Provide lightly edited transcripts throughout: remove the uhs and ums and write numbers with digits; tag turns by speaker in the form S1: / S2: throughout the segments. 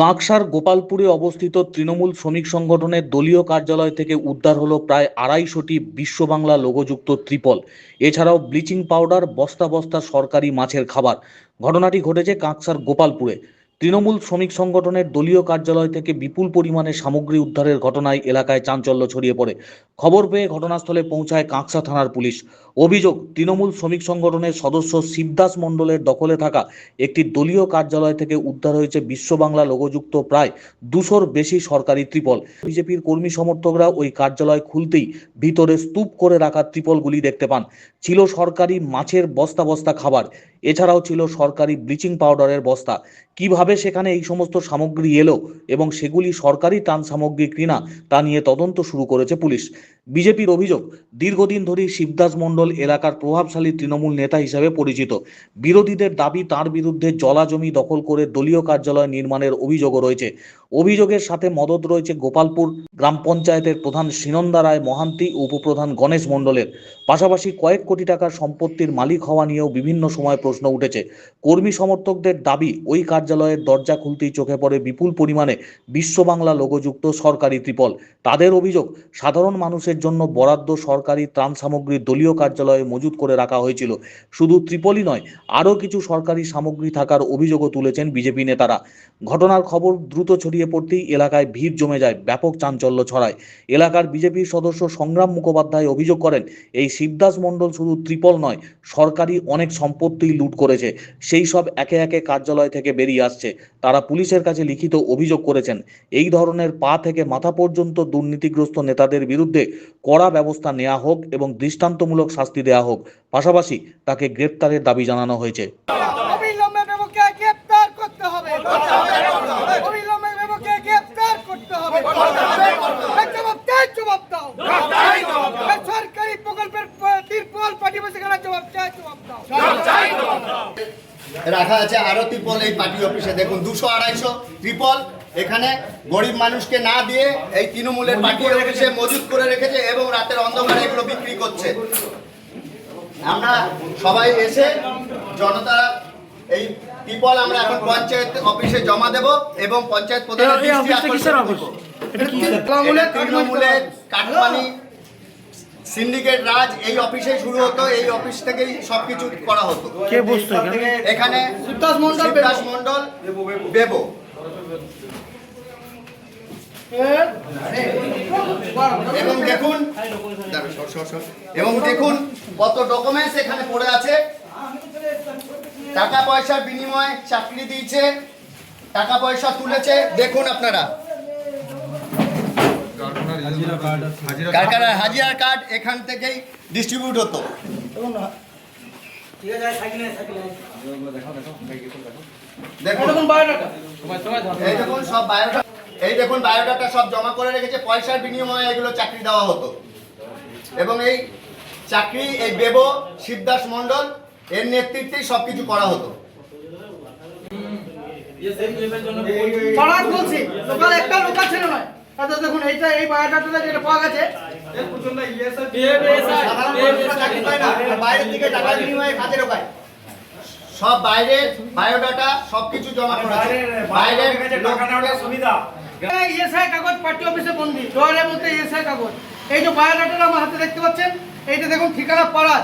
S1: কাঁকসার গোপালপুরে অবস্থিত তৃণমূল শ্রমিক সংগঠনের দলীয় কার্যালয় থেকে উদ্ধার হলো প্রায় ২৫০টি বিশ্ব বাংলা লোগোযুক্ত ত্রিপল। এছাড়াও ব্লিচিং পাউডার, বস্তা বস্তা সরকারি মাছের খাবার। ঘটনাটি ঘটেছে কাঁকসার গোপালপুরে। তৃণমূল শ্রমিক সংগঠনের দলীয় কার্যালয় থেকে বিপুল পরিমাণে সামগ্রী উদ্ধারের ঘটনায় এলাকায় চাঞ্চল্য ছড়িয়ে পড়ে। খবর পেয়ে ঘটনাস্থলে পৌঁছায় কাঁকসা থানার পুলিশ। অভিযোগ, তৃণমূল শ্রমিক সংগঠনের সদস্য শিবদাস মণ্ডলের দখলে থাকা একটি দলীয় কার্যালয় থেকে উদ্ধার হয়েছে বিশ্ব বাংলা লোগোযুক্ত প্রায় ২০০-র বেশি সরকারি ত্রিপল। বিজেপির কর্মী সমর্থকরা ওই কার্যালয় খুলতেই ভিতরে স্তূপ করে রাখা ত্রিপলগুলি দেখতে পান। ছিল সরকারি মাছের বস্তা বস্তা খাবার, এছাড়াও ছিল সরকারি ব্লিচিং পাউডারের বস্তা। কিভাবে সেখানে এই সমস্ত সামগ্রী এলো এবং সেগুলি সরকারি ত্রাণ সামগ্রী কিনা তা নিয়ে তদন্ত শুরু করেছে পুলিশ। বিজেপির অভিযোগ, দীর্ঘদিন ধরেই শিবদাস মণ্ডল এলাকার প্রভাবশালী তৃণমূল নেতা হিসেবে পরিচিত। বিরোধীদের দাবি, তার বিরুদ্ধে জলাজমি দখল করে দলীয় কার্যালয় নির্মাণের অভিযোগও রয়েছে। অভিযোগের সাথে মদত রয়েছে গোপালপুর গ্রাম পঞ্চায়েতের প্রধান সিনন্দা রায় মহান্তি ও উপপ্রধান গণেশ মণ্ডলের। পাশাপাশি কয়েক কোটি টাকার সম্পত্তির মালিক হওয়া নিয়েও বিভিন্ন সময় প্রশ্ন উঠেছে। কর্মী সমর্থকদের দাবি, ওই কার্যালয়ের দরজা খুলতেই চোখে পড়ে বিপুল পরিমাণে বিশ্ব বাংলা লোগোযুক্ত সরকারি ত্রিপল। তাদের অভিযোগ, সাধারণ মানুষের জন্য বরাদ্দ সরকারি ত্রাণ সামগ্রী দলীয় কার্যালয়ে মজুত করে রাখা হয়েছিল। শুধু ত্রিপলই নয়, আরও কিছু সরকারি সামগ্রী থাকার অভিযোগও তুলেছেন বিজেপি নেতারা। ঘটনার খবর দ্রুত ছড়িয়ে পড়তেই এলাকায় ভিড় জমে যায়, ব্যাপক চাঞ্চল্য ছড়ায়। এলাকার বিজেপির সদস্য সংগ্রাম মুখোপাধ্যায় অভিযোগ করেন, এই শিবদাস মণ্ডল শুধু ত্রিপল নয়, সরকারি অনেক সম্পত্তি লুট করেছে। সেই সব একে একে কার্যালয় থেকে বেরিয়ে আসছে। তারা পুলিশের কাছে লিখিত অভিযোগ করেছেন। এই ধরনের পা থেকে মাথা পর্যন্ত দুর্নীতিগ্রস্ত নেতাদের বিরুদ্ধে কড়া ব্যবস্থা নেওয়া হোক এবং দৃষ্টান্তমূলক শাস্তি দেওয়া হোক। পাশাপাশি তাকে গ্রেপ্তারের দাবি জানানো হয়েছে।
S2: অবিলম্বে মেমোকে গ্রেফতার করতে হবে। অবিলম্বে মেমোকে গ্রেফতার করতে হবে। জবাব দাও। সরকারি প্রকল্পের ত্রিপল পাঠিয়ে সেখানে জবাব দাও।
S3: রাখা আছে আরো ত্রিপল এই পার্টি অফিসে। দেখুন 200-250 ত্রিপল এখানে গরিব মানুষকে না দিয়ে এই তৃণমূলের পার্টি অফিসে মজুত করে রেখেছে এবং রাতের অন্ধকারে এগুলো বিক্রি করছে। আমরা সবাই এসে জনতা এই ত্রিপল আমরা এখন পঞ্চায়েত অফিসে জমা দেব এবং পঞ্চায়েত প্রধানের দৃষ্টি আকর্ষণ করব। তৃণমূলের কাটমানি সিন্ডিকেট রাজ এই অফিসে শুরু হতো, এই অফিস থেকেই সবকিছু করা হতো।
S4: কে বসতো
S3: এখানে? শিবদাস মণ্ডল বেবো। এবং দেখুন কত ডকুমেন্টস এখানে পড়ে আছে। টাকা পয়সার বিনিময়ে চাকরি দিয়েছে, টাকা পয়সা তুলেছে। দেখুন আপনারা কারখানার হাজিরা কার্ড এখান থেকেই ডিস্ট্রিবিউট হতো। এই দেখুন বায়োডাটা সব জমা করে রেখেছে, পয়সার বিনিময়ে এগুলো চাকরি দেওয়া হতো। এবং এই চাকরি এই বেবো শিবদাস মণ্ডল এর নেতৃত্বেই সবকিছু করা হতো।
S2: দেখুন এইটা এই বায়োডাটা যেটা পাওয়া গেছে,
S3: বাইরের থেকে টাকা বিনিময়ে কাজের উপায় সব বাইরের বায়োডাটা সবকিছু জমা করেছে। বাইরের
S2: সুবিধা ইএসআই কাগজ পার্টি অফিসে বন্দি, ডোয়ারের মধ্যে ইএসআই কাগজ। এই যে বায়োডাটা আমার হাতে দেখতে পাচ্ছেন, এইটা দেখুন ঠিকানা পাড়া।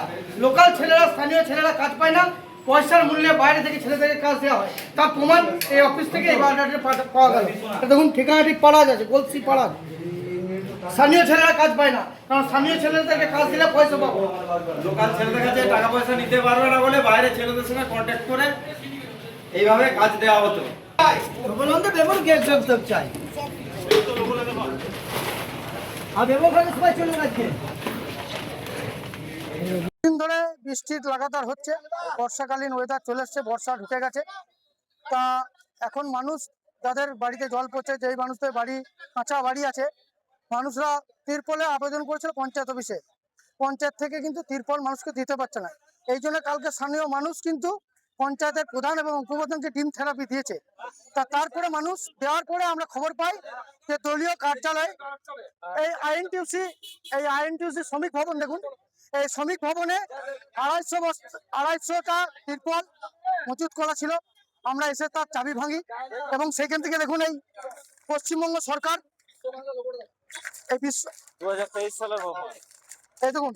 S2: লোকাল ছেলেরা, স্থানীয় ছেলেরা কাজ পায় না, পয়সার মূল্যে বাইরে থেকে ছেলেদেরকে কাজ দেওয়া হয়। তার প্রমাণ এই অফিস থেকে এই বায়োডাটা পাওয়া গেল। দেখুন ঠিকানাটি পাড়া আছে, গোলসি পাড়া। স্থানীয় ছেলেরা কাজ পায় না, কারণ স্থানীয় ছেলেদেরকে কাজ দিলে পয়সা পাবো।
S4: লোকাল ছেলেদের কাছে টাকা পয়সা নিতে পারবে না বলে বাইরে ছেলেদের সঙ্গে কন্ট্যাক্ট করে এইভাবে কাজ দেওয়া হতো।
S2: চাই দিন ধরে বৃষ্টির লাগাতার হচ্ছে, বর্ষাকালীন ওয়েদার চলে এসছে, বর্ষা ঢুকে গেছে। তা এখন মানুষ যাদের বাড়িতে জল পড়ছে, যেই মানুষদের বাড়ি কাঁচা বাড়ি আছে, মানুষরা তিরপলে আবেদন করেছিল পঞ্চায়েত অফিসে। পঞ্চায়েত থেকে কিন্তু তিরপল মানুষকে দিতে পারছে না। এই জন্য কালকে স্থানীয় মানুষ কিন্তু পঞ্চায়েতের প্রধান এবং উপপ্রধানকে ডিম থেরাপি দিয়েছে। তারপরে মানুষ দেওয়ার পরে আমরা খবর পাই যে দলীয় কার্যালয় এই আইএনটিউসি শ্রমিক ভবন, দেখুন এই শ্রমিক ভবনে 250টা তিরপল মজুত করা ছিল। আমরা এসে তার চাবি ভাঙি এবং সেইখান থেকে দেখুন এই পশ্চিমবঙ্গ সরকার এই বিশ্ব
S4: 2023 সালের
S2: এই দেখুন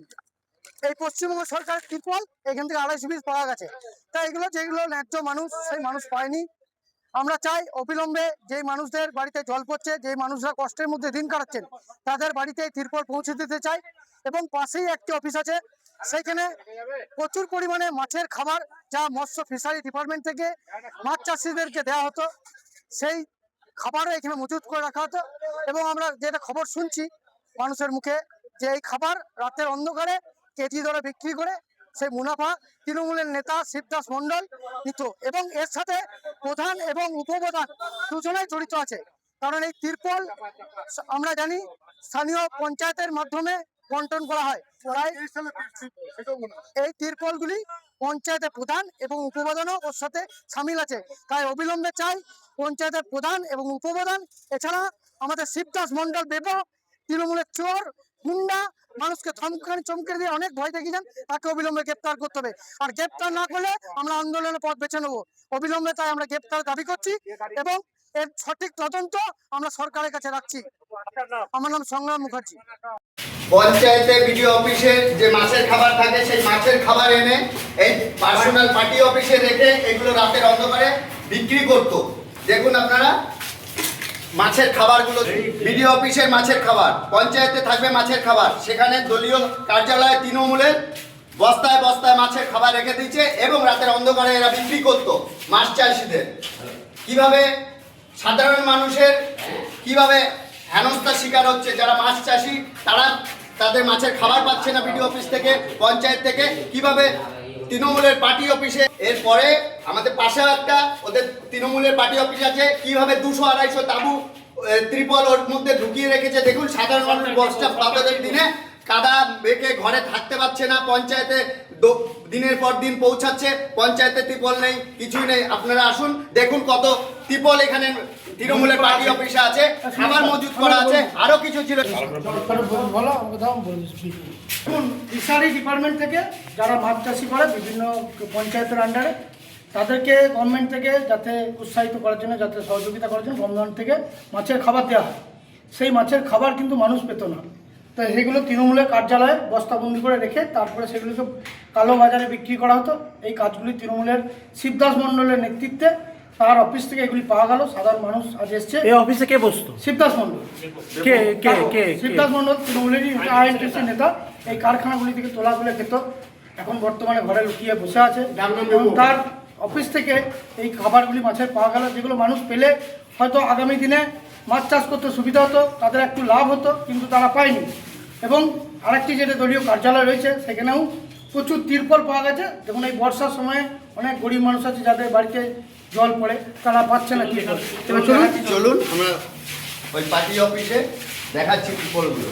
S2: এই পশ্চিমবঙ্গ সরকারের ত্রিপল এখান থেকে 250 পিস পাওয়া গেছে। তাই এগুলো যেগুলো ন্যায্য মানুষ সেই মানুষ পায়নি। আমরা চাই অবিলম্বে যেই মানুষদের বাড়িতে জল পড়ছে, যেই মানুষরা কষ্টের মধ্যে দিন কাটাচ্ছেন, তাদের বাড়িতে ত্রিপল পৌঁছে দিতে চাই। এবং পাশেই একটি অফিস আছে, সেইখানে প্রচুর পরিমাণে মাছের খাবার যা মৎস্য ফিশারি ডিপার্টমেন্ট থেকে মাছ চাষিদেরকে দেওয়া হতো, সেই খাবারও এখানে মজুত করে রাখা হতো। এবং আমরা যেটা খবর শুনছি মানুষের মুখে যে এই খাবার রাতের অন্ধকারে কেজি দরে বিক্রি করে সেই মুনাফা তৃণমূলের নেতা শিবদাস মণ্ডল নিত। এবং এর সাথে প্রধান এবং উপপ্রধান দুজনেই জড়িত আছে। কারণ এই ত্রিপল আমরা জানি স্থানীয় পঞ্চায়েতের মাধ্যমে বন্টন করা হয়। তাই এই ত্রিপলগুলি পঞ্চায়েতের প্রধান এবং উপপ্রধানও ওর সাথে সামিল আছে। তাই অবিলম্বে চাই পঞ্চায়েতের প্রধান এবং উপপ্রধান, এছাড়া আমাদের শিবদাস মণ্ডল বেবো তৃণমূলের চোর গুন্ডা, মানুষকে ধমকানি চমকে দিয়ে অনেক ভয় দেখিয়েছেন, তাকে অবিলম্বে গ্রেপ্তার করতে হবে। আর গ্রেপ্তার না করলে আমরা আন্দোলনের পথ বেছে নেবো অবিলম্বে। তাই আমরা গ্রেপ্তার দাবি করছি এবং এর সঠিক তদন্ত আমরা সরকারের কাছে রাখছি। আমার নাম সংগ্রাম মুখার্জি।
S3: পঞ্চায়েতে বিডিও অফিসে যে মাছের খাবার থাকে সেই মাছের খাবার এনে এই পার্সোনাল পার্টি অফিসে রেখে এগুলো রাতের অন্ধকারে বিক্রি করতো। দেখুন আপনারা মাছের খাবারগুলো, বিডিও অফিসের মাছের খাবার, পঞ্চায়েতে থাকবে মাছের খাবার, সেখানে দলীয় কার্যালয়ে তৃণমূলের বস্তায় বস্তায় মাছের খাবার রেখে দিচ্ছে এবং রাতের অন্ধকারে এরা বিক্রি করতো মাছ চাষিদের। কিভাবে সাধারণ মানুষের কিভাবে হেনস্থার শিকার হচ্ছে, যারা মাছ চাষি তারা তাদের মাছের খাবার পাচ্ছে না বিডিও অফিস থেকে, পঞ্চায়েত থেকে, কিভাবে তৃণমূলের পার্টি অফিসে। এরপরে আমাদের পাশে একটা ওদের তৃণমূলের পার্টি অফিস আছে, কিভাবে 200-250 তাবু ত্রিপল ওর মধ্যে ঢুকিয়ে রেখেছে। দেখুন সাধারণ মানুষ বর্ষা প্লাবনের দিনে কাদা বেঁকে ঘরে থাকতে পারছে না, পঞ্চায়েতে দিনের পর দিন পৌঁছাচ্ছে, পঞ্চায়েতে ত্রিপল নেই, কিছুই নেই। আপনারা আসুন দেখুন কত ত্রিপল এখানে তৃণমূলের পার্টি অফিসে আছে, খাবার মজুত করা আছে, আরো কিছু ছিল।
S2: দেখুন ফিশারি ডিপার্টমেন্ট থেকে যারা মাছ চাষি করে বিভিন্ন পঞ্চায়েতের আন্ডারে, তাদেরকে গভর্নমেন্ট থেকে যাতে উৎসাহিত করার জন্য, যাতে সহযোগিতা করার জন্য গভর্নমেন্ট থেকে মাছের খাবার দেওয়া হয়। সেই মাছের খাবার কিন্তু মানুষ পেত না। তো সেগুলো তৃণমূলের কার্যালয়ে বস্তাবন্দি করে রেখে তারপরে সেগুলোকে কালো বাজারে বিক্রি করা হতো। এই কাজগুলি তৃণমূলের শিবদাস মণ্ডলের নেতৃত্বে তার অফিস থেকে এগুলি পাওয়া গেল। সাধারণ মানুষ আজ এসছে।
S5: এই অফিসে কে বসতো?
S2: শিবদাস মণ্ডল।
S5: কে কে কে
S2: শিবদাস মণ্ডল তৃণমূলেরই আইএনটিসি নেতা। এই কারখানাগুলি থেকে তোলা তুলে খেত, এখন বর্তমানে ঘরে লুকিয়ে বসে আছে। এবং তার অফিস থেকে এই খাবারগুলি মাছের পাওয়া গেল, যেগুলো মানুষ পেলে হয়তো আগামী দিনে মাছ চাষ করতে সুবিধা হতো, তাদের একটু লাভ হতো, কিন্তু তারা পায়নি। এবং আরেকটি যেটা দলীয় কার্যালয় রয়েছে সেখানেও প্রচুর ত্রিপল পাওয়া গেছে। যেমন এই বর্ষার সময় অনেক গরিব মানুষ আছে যাদের বাড়িতে জল পড়ে, তারা পাচ্ছে না ত্রিপল। এবার
S3: চলুন আমরা ওই পার্টি অফিসে দেখাচ্ছি ত্রিপলগুলো।